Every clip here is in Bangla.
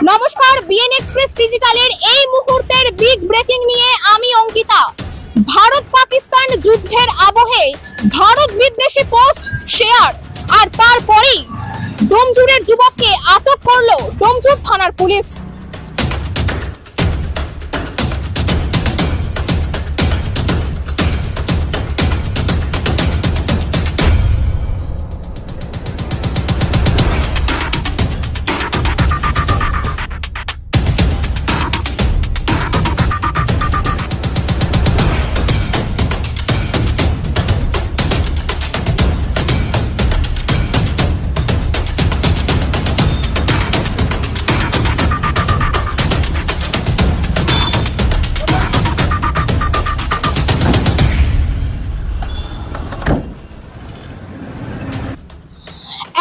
নমস্কার, বিএন এক্সপ্রেস ডিজিটালের এই মুহূর্তের বিগ ব্রেকিং নিয়ে আমি অঙ্কিতা। ভারত পাকিস্তান যুদ্ধের আবহে ভারত বিদ্বেষী পোস্ট শেয়ার, আর তারপরেই ডোমজুড়ের যুবককে আটক করলো ডোমজুড় থানার পুলিশ।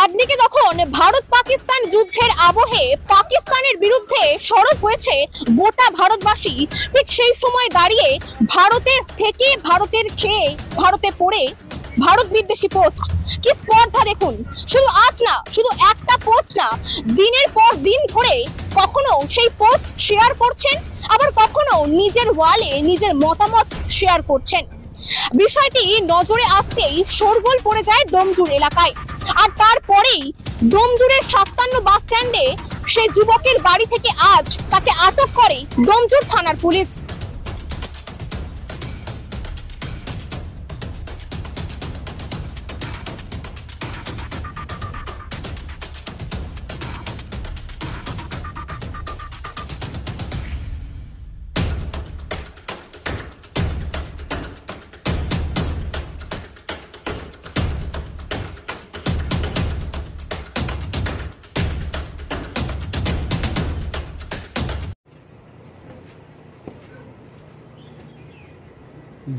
একদিকে যখন ভারত পাকিস্তান যুদ্ধের আবহে পাকিস্তানের বিরুদ্ধে সরব হয়েছে গোটা ভারতবাসী, ঠিক সেই সময় দাঁড়িয়ে ভারতের থেকে ভারতের খেয়ে ভারতে পড়ে ভারত বিদ্বেষী পোস্ট। কি স্পর্ধা দেখুন! শুধু আজ না, শুধু একটা পোস্ট না, দিনের পর দিন ধরে কখনো সেই পোস্ট শেয়ার করছেন, আবার কখনো নিজের ওয়ালে নিজের মতামত শেয়ার করছেন। বিষয়টি নজরে আসতেই শোরগোল পড়ে যায় ডোমজুড় এলাকায়, আর তারপরেই ডোমজুড়ের 57 বাস স্ট্যান্ডে সেই যুবকের বাড়ি থেকে আজ তাকে আটক করে ডোমজুড় থানার পুলিশ।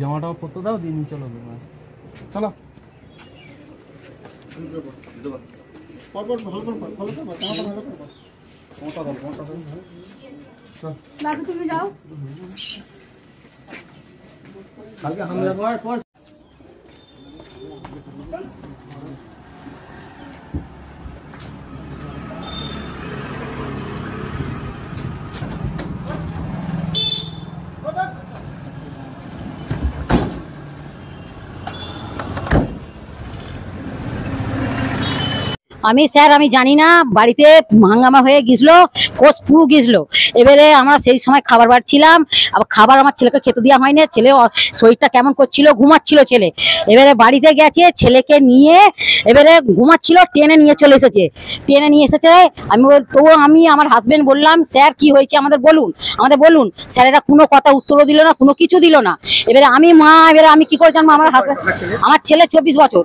জামাটাও পরতে দাও, দিন চলো চলো। তুমি যাও কালকে হামলা করার পর আমি জানি না, বাড়িতে হাঙ্গামা হয়ে গেছিল, কোষ পুরো গেছিল। এবারে আমরা সেই সময় খাবার বাড়ছিলাম, আবার খাবার আমার ছেলেকে খেতে দেওয়া হয়নি। ছেলে শরীরটা কেমন করছিল, ঘুমাচ্ছিল ছেলে। এবারে বাড়িতে গেছে, ছেলেকে নিয়ে এবারে ঘুমাচ্ছিল, টেনে নিয়ে চলে এসেছে। আমি আমার হাজবেন্ড বললাম, স্যার কি হয়েছে আমাদের বলুন। স্যারেরা কোনো কথা উত্তরও দিল না, কোনো কিছু দিল না। এবারে আমি কি করে জানবো? আমার ছেলে 24 বছর।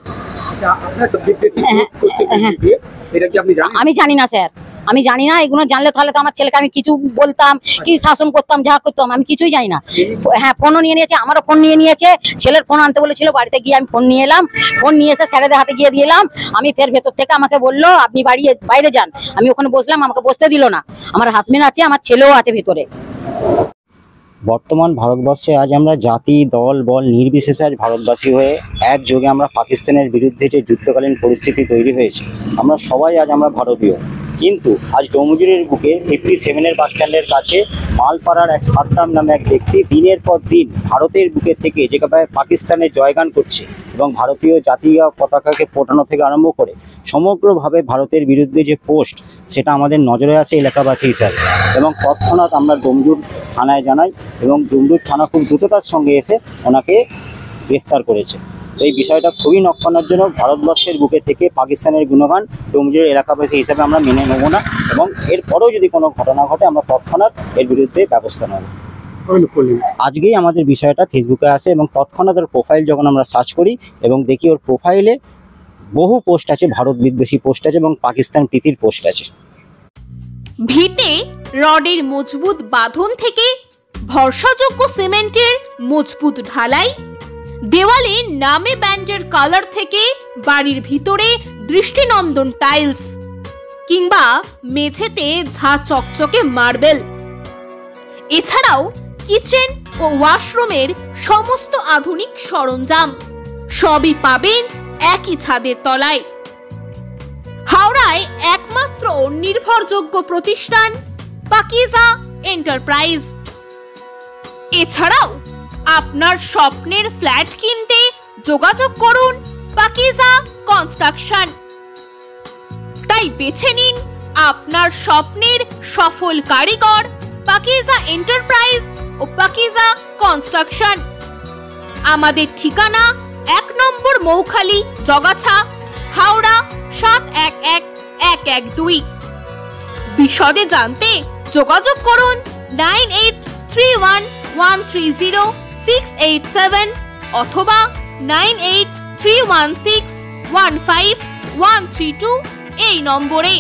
আমি জানি না স্যার, আমি জানি না। এগুলো জানলে তাহলে তো আমার ছেলেকে আমি কিছু বলতাম, কি শাসন করতাম, যা করতাম। আমি কিছুই জানি না। হ্যাঁ, ফোনও নিয়ে নিয়েছে, আমারও ফোন নিয়ে নিয়েছে। ছেলের ফোন আনতে বলেছিল, বাড়িতে গিয়ে আমি ফোন নিয়ে এলাম। ফোন নিয়ে এসে স্যারেদের হাতে গিয়ে দিয়ে এলাম। আমি ফের ভেতর থেকে আমাকে বললো, আপনি বাইরে যান। আমি ওখানে বসলাম, আমাকে বসতে দিল না। আমার হাজবেন্ড আছে, আমার ছেলেও আছে ভেতরে। বর্তমান ভারতবর্ষে আজ আমরা জাতি, দল, বল নির্বিশেষে আজ ভারতবাসী হয়ে একযোগে আমরা পাকিস্তানের বিরুদ্ধে যে যুদ্ধকালীন পরিস্থিতি তৈরি হয়েছে, আমরা সবাই আজ আমরা ভারতীয়। কিন্তু আজ ডোমজুড়ের বুকে 57 বাস স্ট্যান্ডের কাছে মালপাড়ার এক সাদ্দাম নামে এক ব্যক্তি দিনের পর দিন ভারতের বুকে থেকে যেভাবে পাকিস্তানের জয়গান করছে এবং ভারতীয় জাতীয় পতাকাকে ফোটানো থেকে আরম্ভ করে সমগ্রভাবে ভারতের বিরুদ্ধে যে পোস্ট, সেটা আমাদের নজরে আসে এলাকাবাসী হিসাবে। এবং তৎক্ষণাৎ আমরা ডোমজুড় থানায় জানাই এবং ডোমজুড় থানা খুব দ্রুততার সঙ্গে এসে ওনাকে গ্রেফতার করেছে। এই বিষয়টা খুবই নক্ষণাজনক। ভারতবর্ষের বুকে থেকে পাকিস্তানের গুণগান ডোমজুড় এলাকাবাসী হিসাবে আমরা মেনে নেব না, এবং এরপরেও যদি কোনো ঘটনা ঘটে আমরা তৎক্ষণাৎ এর বিরুদ্ধে ব্যবস্থা নেব। আজকেই আমাদের বিষয়টা ফেসবুকে আসে এবং তৎক্ষণাৎ ওর প্রোফাইল যখন আমরা সার্চ করি এবং দেখি ওর প্রোফাইলে বহু পোস্ট আছে, ভারত বিদ্বেষী পোস্ট আছে এবং পাকিস্তান প্রীতির পোস্ট আছে। ভিতে রডের মজবুত বাঁধন থেকে ভরসাযোগ্য সিমেন্টের মজবুত ঢালাই, দেওয়ালে নামে ব্যান্ডের কালার থেকে বাড়ির ভিতরে দৃষ্টিনন্দন টাইলস, কিংবা মেঝেতে ঝা চকচকে মার্বেল, এছাড়াও কিচেন ও ওয়াশরুমের সমস্ত আধুনিক সরঞ্জাম সবই পাবেন একই ছাদের তলায়। হাওড়ায় একমাত্র নির্ভরযোগ্য প্রতিষ্ঠান পাকিজা এন্টারপ্রাইজ। এছাড়াও আপনার স্বপ্নের ফ্ল্যাট কিনতে যোগাযোগ করুন পাকিজা কনস্ট্রাকশন। তাই বেছে নিন আপনার স্বপ্নের সফল কারিগর পাকিজা এন্টারপ্রাইজ ও পাকিজা কনস্ট্রাকশন। আমাদের ঠিকানা 1 নম্বর মৌখালি, জগাছা, হাওড়া 711112। বিশদে জানতে যোগাযোগ করুন 9831130687 অথবা 9831615132 এই নম্বরে।